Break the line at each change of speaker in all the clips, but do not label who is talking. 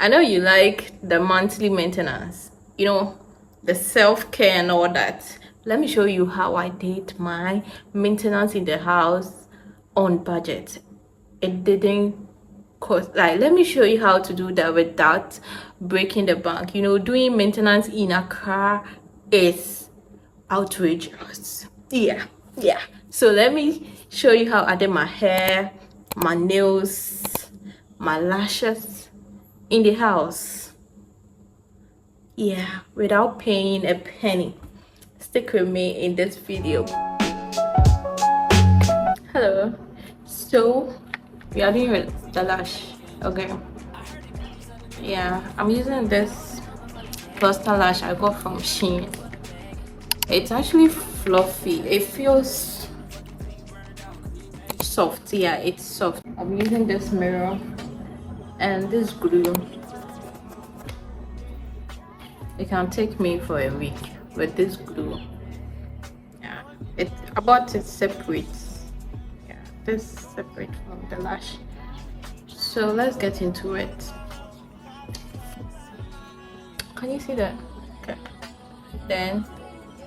I know you like the monthly maintenance, the self-care and all that. Let me show you how I did my maintenance in the house on budget. It didn't cost, like, let me show you how to do that without breaking the bank. Doing maintenance in a car is outrageous. Yeah. So let me show you how I did my hair, my nails, my lashes in the house. Yeah, without paying a penny. Stick with me in this video. Hello. So we are doing with the lash. Okay. Yeah, I'm using this cluster lash I got from Shein. It's actually fluffy. It feels soft. Yeah, it's soft. I'm using this mirror and this glue. It can take me for a week with this glue. Yeah, I bought it separate. Yeah, this separate from the lash. So let's get into it. Can you see that? Okay. Then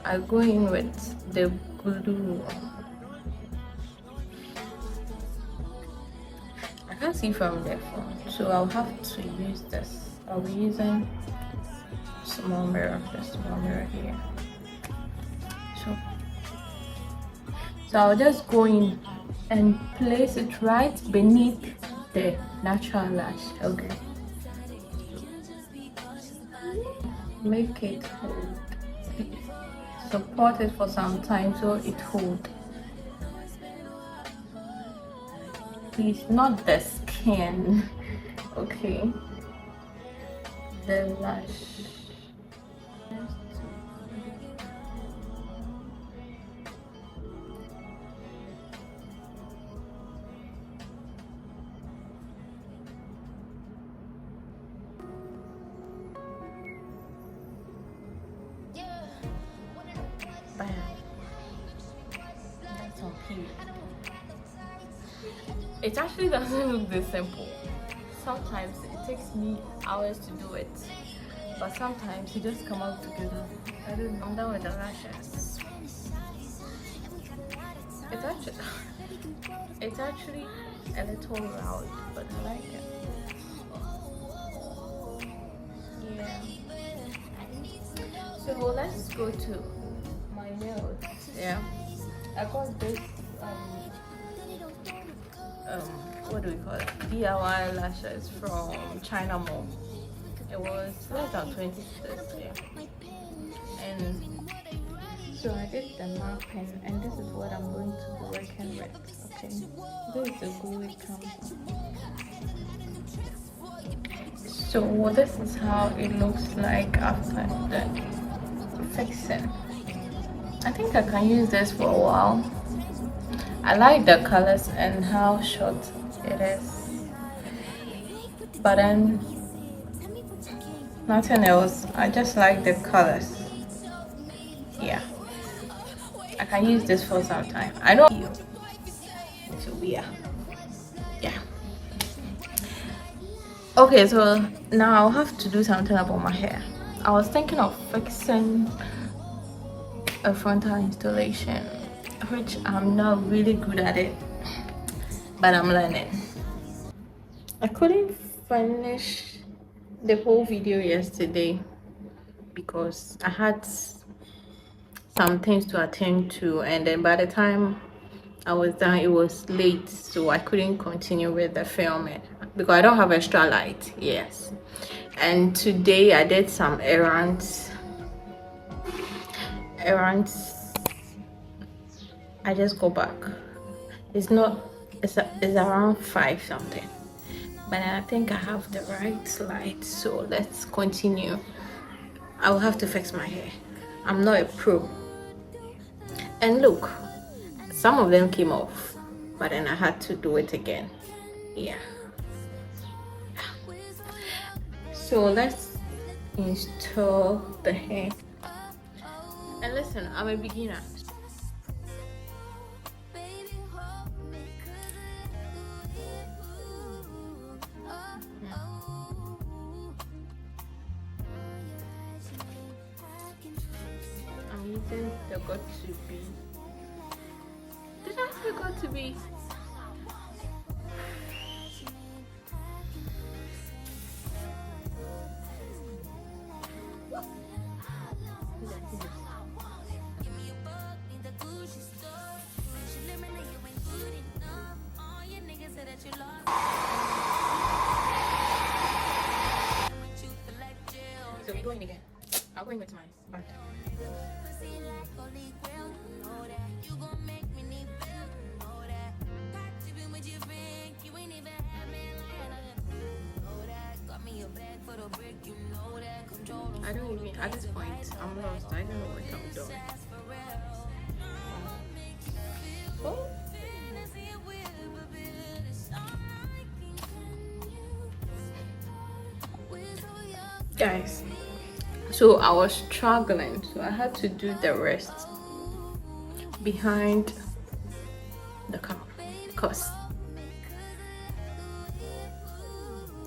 I go in with the glue. I can't see from the phone, so I'll have to use this. I'll be using small mirror, the small mirror here. So I'll just go in and place it right beneath the natural lash. Okay. Make it hold. Support it for some time so it holds. Please, not the skin. Okay. The lash. Bam. That's on period. It actually doesn't look this simple. Sometimes it takes me hours to do it, but sometimes it just come out together. I don't know. I'm done with the lashes. It's actually a little loud, but I like it. Yeah. So let's go to my nails. Yeah, I got this what do we call it, DIY lashes from China Mall. It was less than 20 cents. Yeah. And so I did the marking, and this is what I'm going to be working with. Okay, this is the glue it comes. So this is how it looks like after the fixing. I think I can use this for a while. I like the colors and how short it is, but then nothing else. I just like the colors. Yeah, I can use this for some time. I know. So yeah. Okay, so now I'll have to do something about my hair. I was thinking of fixing a frontal installation, which I'm not really good at it, but I'm learning. I couldn't finish the whole video yesterday because I had some things to attend to, and then by the time I was done it was late, so I couldn't continue with the filming because I don't have extra light. Yes, and today I did some errands. I just go back. It's around 5 something, but I think I have the right light, so let's continue. I will have to fix my hair. I'm not a pro, and look, some of them came off, but then I had to do it again. Yeah, so let's install the hair. And listen, I'm a beginner. think there got to be. Did I say got to be? So we're going again. I'll go in with my bag. I don't even, at this point, I'm lost. I don't know what I'm doing. Oh. Guys, so I was struggling, so I had to do the rest behind the car because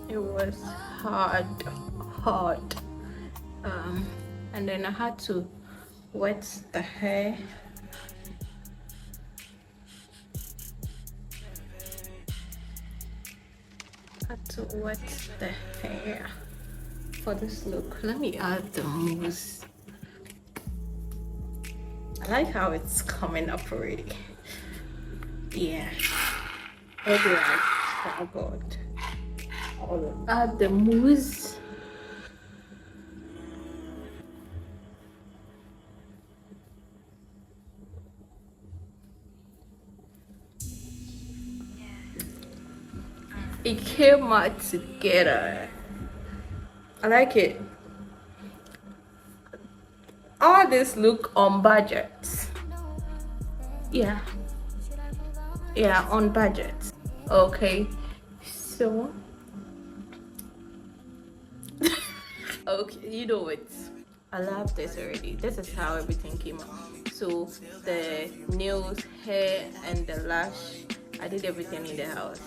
it was hard. And then I had to wet the hair. For this look. Let me add the mousse. I like how it's coming up already. Yeah. Maybe I struggled. I'll add the mousse. It came out together. I like it. All this look on budget. Yeah, on budget. Okay, so okay, you know it. I love this already. This is how everything came out. So the nails, hair, and the lash, I did everything in the house.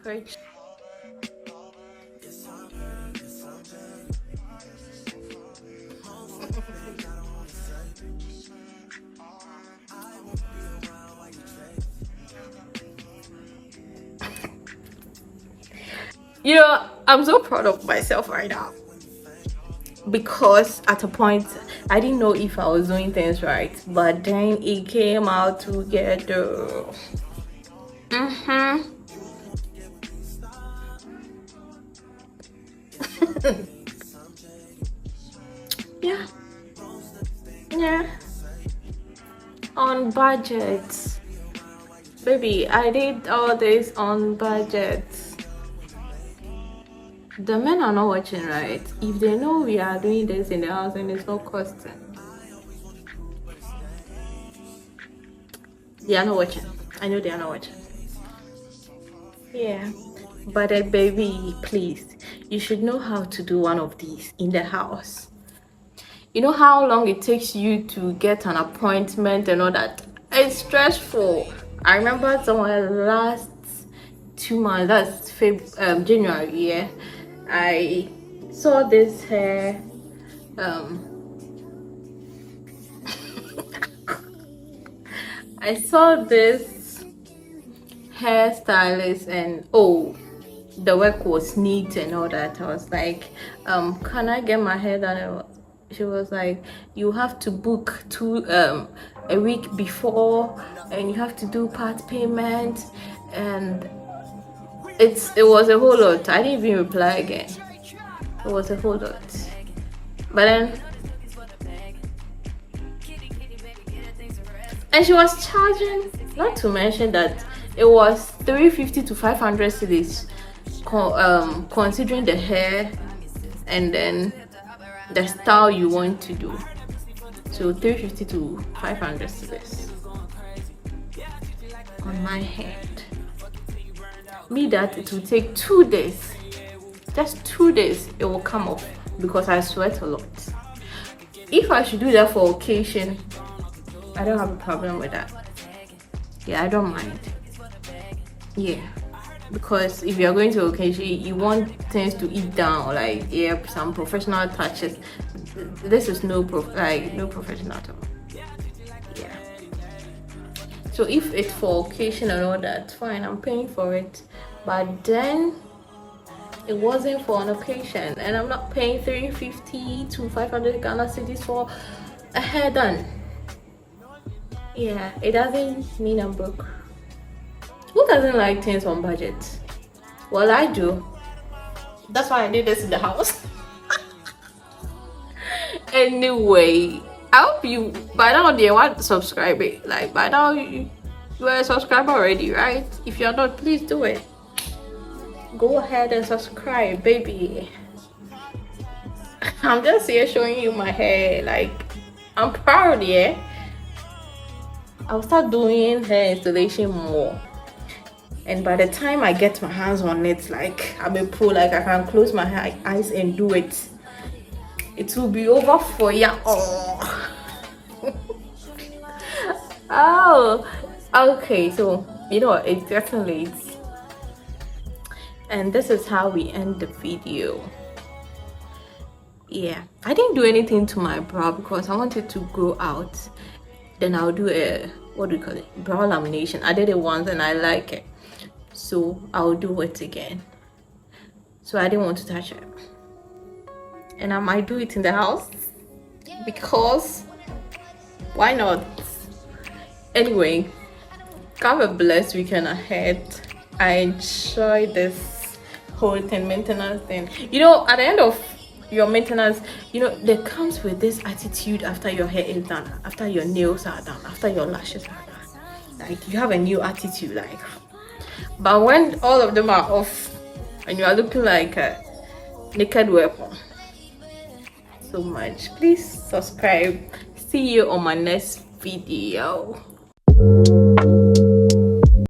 Right. You know, I'm so proud of myself right now because at a point I didn't know if I was doing things right, but then it came out together. Yeah, on budget, baby. I did all this on budget. The men are not watching, right? If they know we are doing this in the house and it's not costing, they are not watching. I know they are not watching. Yeah, but baby, please, you should know how to do one of these in the house. You know how long it takes you to get an appointment and all that? It's stressful. I remember somewhere last 2 months, that's January, yeah, I saw this hair I saw this hairstylist and the work was neat and all that. I was like, can I get my hair done? She was like, you have to book a week before and you have to do part payment, and it was a whole lot. I didn't even reply again. It was a whole lot. But then, and she was charging, not to mention that it was 350 to 500 cedis, considering the hair and then the style you want to do. So 350 to 500 cedis on my head. Me that it will take 2 days, just 2 days, it will come off because I sweat a lot. If I should do that for occasion, I don't have a problem with that. Yeah, I don't mind. Yeah, because if you're going to occasion, you want things to eat down, like, yeah, some professional touches. this is no professional at all. Yeah. So if it's for occasion and all that, fine, I'm paying for it. But then it wasn't for an occasion, and I'm not paying 350 to 500 Ghana cedis for a hair done. Yeah, it doesn't mean I'm broke. Who doesn't like things on budget? Well, I do. That's why I did this in the house. Anyway, I hope you by now they want to subscribe it. Like by now you are a subscriber already, right? If you're not, please do it. Go ahead and subscribe, baby. I'm just here showing you my hair. Like, I'm proud, yeah. I'll start doing hair installation more, and by the time I get my hands on it, like I'm a pro, like I can close my eyes and do it. It will be over for ya. Oh, okay. So you know it's getting late, and this is how we end the video. Yeah, I didn't do anything to my brow because I wanted to grow out. Then I'll do a, what do you call it, brow lamination. I did it once and I like it, so I'll do it again. So I didn't want to touch it, and I might do it in the house because why not? Anyway, have a blessed weekend ahead. I enjoy this whole thing, maintenance thing. You know, at the end of your maintenance, you know, there comes with this attitude after your hair is done, after your nails are done, after your lashes are done. Like, you have a new attitude, like. But when all of them are off and you are looking like a naked weapon, so much. Please subscribe. See you on my next video.